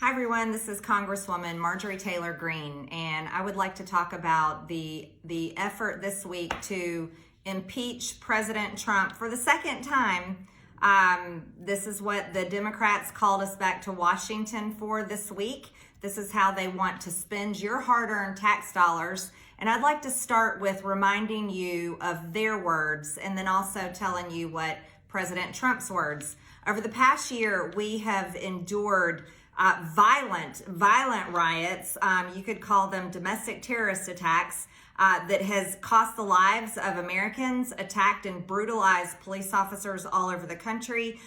Hi everyone, this is Congresswoman Marjorie Taylor Greene, and I would like to talk about the effort this week to impeach President Trump for the second time. This is what the Democrats called us back to Washington for this week. This is how they want to spend your hard-earned tax dollars. And I'd like to start with reminding you of their words and then also telling you what President Trump's words. Over the past year, we have endured violent riots. You could call them domestic terrorist attacks that has cost the lives of Americans, attacked and brutalized police officers all over the country,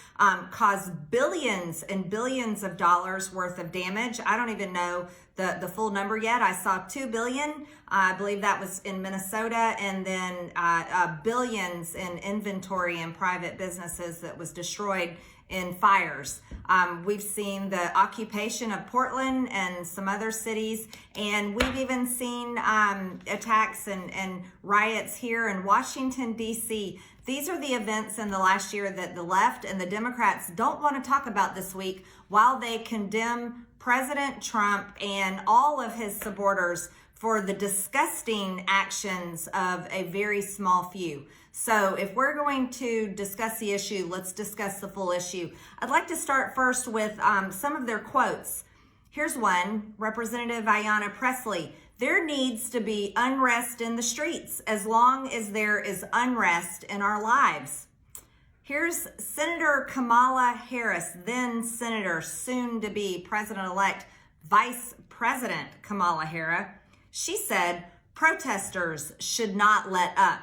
caused billions and billions of dollars worth of damage. I don't even know the full number yet. I saw $2 billion. I believe that was in Minnesota, and then billions in inventory and private businesses that was destroyed in fires. We've seen the occupation of Portland and some other cities, and we've even seen attacks and riots here in Washington, D.C. These are the events in the last year that the left and the Democrats don't want to talk about this week, while they condemn President Trump and all of his supporters for the disgusting actions of a very small few. So if we're going to discuss the issue, let's discuss the full issue. I'd like to start first with some of their quotes. Here's one, Representative Ayanna Pressley. There needs to be unrest in the streets as long as there is unrest in our lives. Here's Senator Kamala Harris, then Senator, soon to be President-elect Vice President Kamala Harris. She said, protesters should not let up.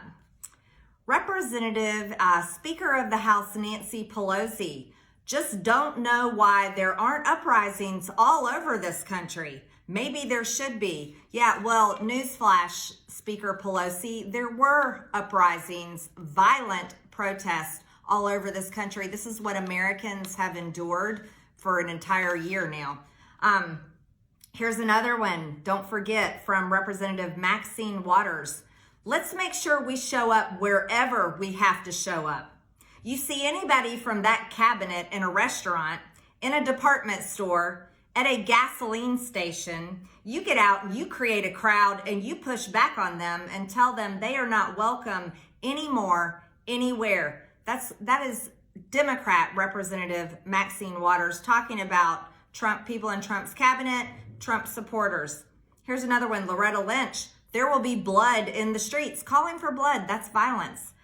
Representative Speaker of the House Nancy Pelosi, just don't know why there aren't uprisings all over this country. Maybe there should be. Yeah, well, newsflash, Speaker Pelosi, there were uprisings, violent protests all over this country. This is what Americans have endured for an entire year now. Here's another one, don't forget, from Representative Maxine Waters. Let's make sure we show up wherever we have to show up. You see anybody from that cabinet in a restaurant, in a department store, at a gasoline station, you get out and you create a crowd and you push back on them and tell them they are not welcome anymore, anywhere. That is Democrat Representative Maxine Waters talking about Trump, people in Trump's cabinet, Trump supporters. Here's another one, Loretta Lynch. There will be blood in the streets. Calling for blood, that's violence.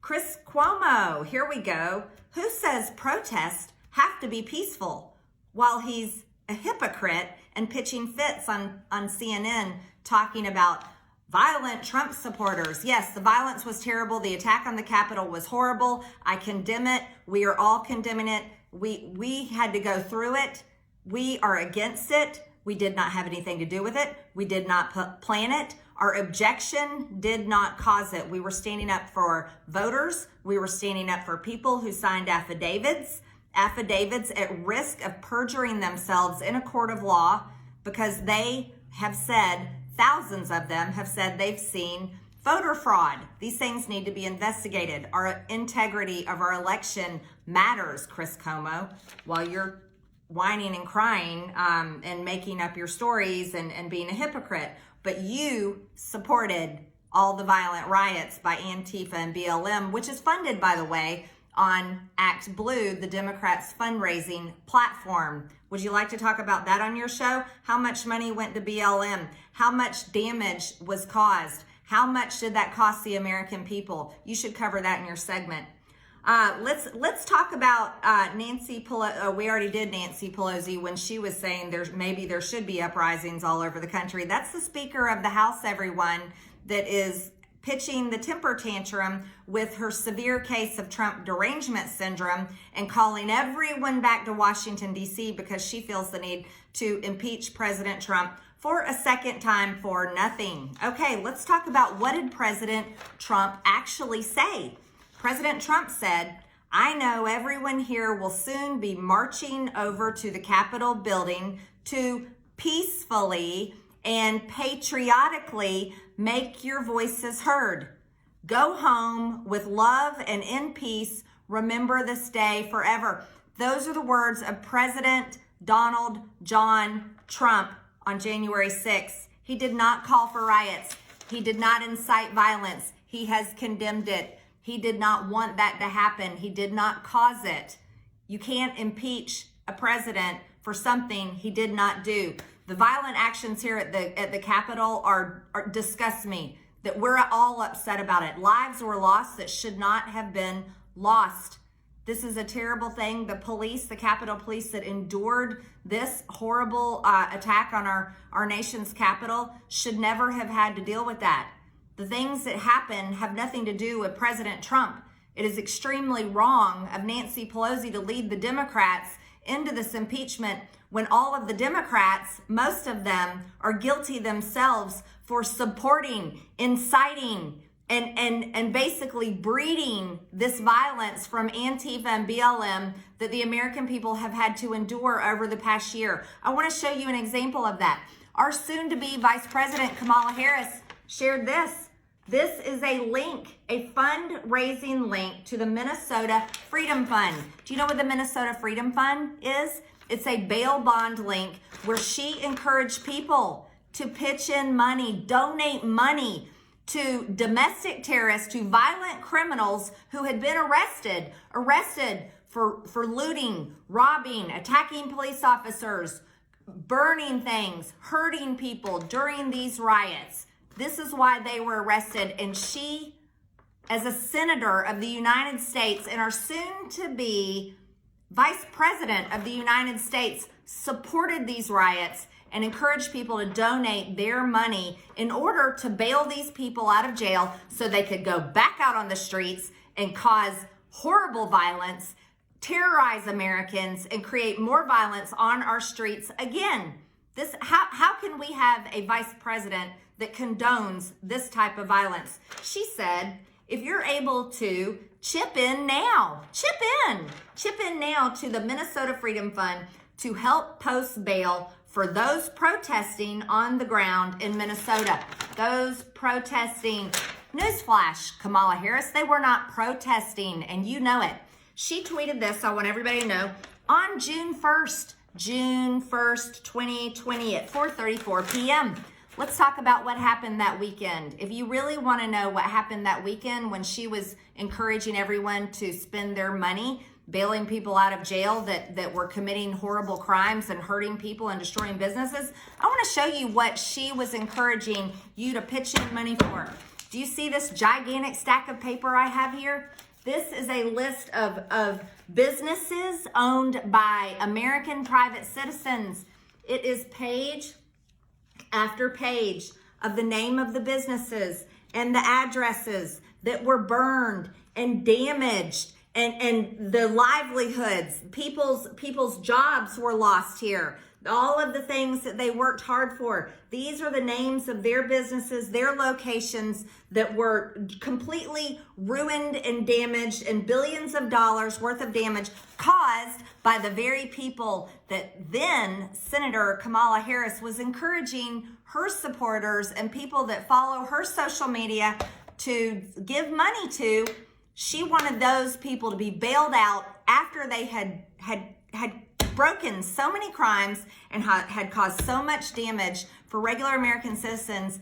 Chris Cuomo, here we go. Who says protests have to be peaceful, while he's a hypocrite and pitching fits on CNN talking about violent Trump supporters. Yes, the violence was terrible. The attack on the Capitol was horrible. I condemn it. We are all condemning it. We had to go through it. We are against it. We did not have anything to do with it. We did not plan it. Our objection did not cause it. We were standing up for voters. We were standing up for people who signed affidavits at risk of perjuring themselves in a court of law, because they have said, thousands of them have said they've seen voter fraud. These things need to be investigated. Our integrity of our election matters, Chris Cuomo, while you're whining and crying and making up your stories and being a hypocrite. But you supported all the violent riots by Antifa and BLM, which is funded, by the way, on Act Blue, the Democrats' fundraising platform. Would you like to talk about that on your show? How much money went to BLM? How much damage was caused? How much did that cost the American people? You should cover that in your segment. Let's talk about Nancy Pelosi. We already did Nancy Pelosi when she was saying maybe there should be uprisings all over the country. That's the Speaker of the House, everyone, that is pitching the temper tantrum with her severe case of Trump derangement syndrome and calling everyone back to Washington, D.C. because she feels the need to impeach President Trump for a second time for nothing. Okay, let's talk about what did President Trump actually say. President Trump said, I know everyone here will soon be marching over to the Capitol building to peacefully and patriotically make your voices heard. Go home with love and in peace. Remember this day forever. Those are the words of President Donald John Trump on January 6th. He did not call for riots. He did not incite violence. He has condemned it. He did not want that to happen. He did not cause it. You can't impeach a president for something he did not do. The violent actions here at the Capitol are disgust me. That we're all upset about it. Lives were lost that should not have been lost. This is a terrible thing. The police, the Capitol Police that endured this horrible attack on our nation's capital should never have had to deal with that. The things that happen have nothing to do with President Trump. It is extremely wrong of Nancy Pelosi to lead the Democrats into this impeachment when all of the Democrats, most of them, are guilty themselves for supporting, inciting, and basically breeding this violence from Antifa and BLM that the American people have had to endure over the past year. I want to show you an example of that. Our soon-to-be Vice President Kamala Harris shared this. This is a link, a fundraising link to the Minnesota Freedom Fund. Do you know what the Minnesota Freedom Fund is? It's a bail bond link where she encouraged people to pitch in money, donate money to domestic terrorists, to violent criminals who had been arrested for looting, robbing, attacking police officers, burning things, hurting people during these riots. This is why they were arrested. And she, as a senator of the United States and our soon-to-be Vice President of the United States, supported these riots and encouraged people to donate their money in order to bail these people out of jail so they could go back out on the streets and cause horrible violence, terrorize Americans, and create more violence on our streets again. How can we have a vice president that condones this type of violence? She said, if you're able to chip in now to the Minnesota Freedom Fund to help post bail for those protesting on the ground in Minnesota. Those protesting, newsflash, Kamala Harris, they were not protesting, and you know it. She tweeted this, I want everybody to know, on June 1st, 2020 at 4:34 p.m. Let's talk about what happened that weekend. If you really want to know what happened that weekend when she was encouraging everyone to spend their money, bailing people out of jail that were committing horrible crimes and hurting people and destroying businesses, I want to show you what she was encouraging you to pitch in money for. Do you see this gigantic stack of paper I have here? This is a list of businesses owned by American private citizens. It is page after page of the name of the businesses and the addresses that were burned and damaged, and the livelihoods, people's jobs were lost here. All of the things that they worked hard for. These are the names of their businesses, their locations that were completely ruined and damaged, and billions of dollars worth of damage caused by the very people that then Senator Kamala Harris was encouraging her supporters and people that follow her social media to give money to. She wanted those people to be bailed out after they had broken so many crimes and had caused so much damage for regular American citizens.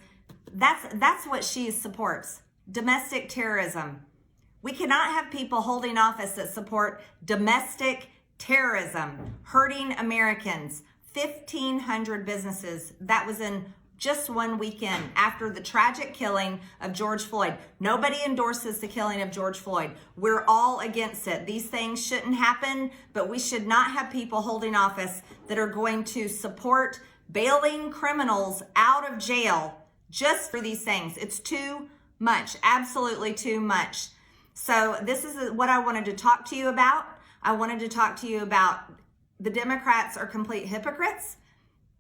That's what she supports. Domestic terrorism. We cannot have people holding office that support domestic terrorism, hurting Americans. 1,500 businesses. That was in just one weekend after the tragic killing of George Floyd. Nobody endorses the killing of George Floyd. We're all against it. These things shouldn't happen, but we should not have people holding office that are going to support bailing criminals out of jail just for these things. It's too much, absolutely too much. So this is what I wanted to talk to you about. I wanted to talk to you about the Democrats are complete hypocrites.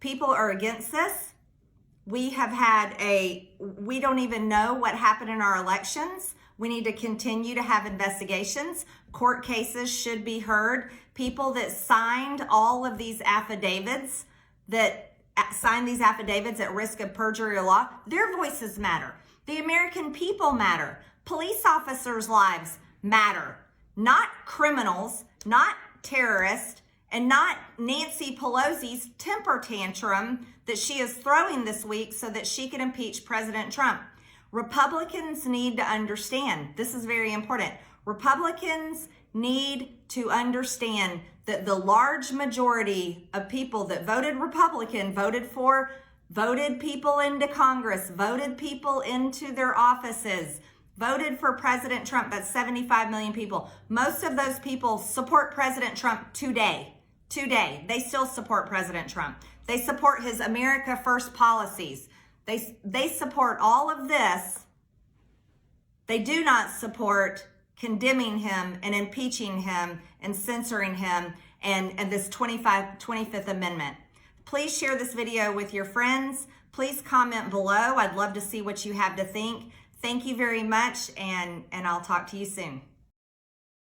People are against this. We don't even know what happened in our elections. We need to continue to have investigations. Court cases should be heard. People that signed all of these affidavits, at risk of perjury or law, their voices matter. The American people matter. Police officers' lives matter. Not criminals, not terrorists, and not Nancy Pelosi's temper tantrum that she is throwing this week so that she can impeach President Trump. Republicans need to understand, this is very important. Republicans need to understand that the large majority of people that voted Republican, voted people into Congress, voted people into their offices, voted for President Trump. That's 75 million people. Most of those people support President Trump today. Today, they still support President Trump. They support his America First policies. They support all of this. They do not support condemning him and impeaching him and censoring him and this 25th Amendment. Please share this video with your friends. Please comment below. I'd love to see what you have to think. Thank you very much, and I'll talk to you soon.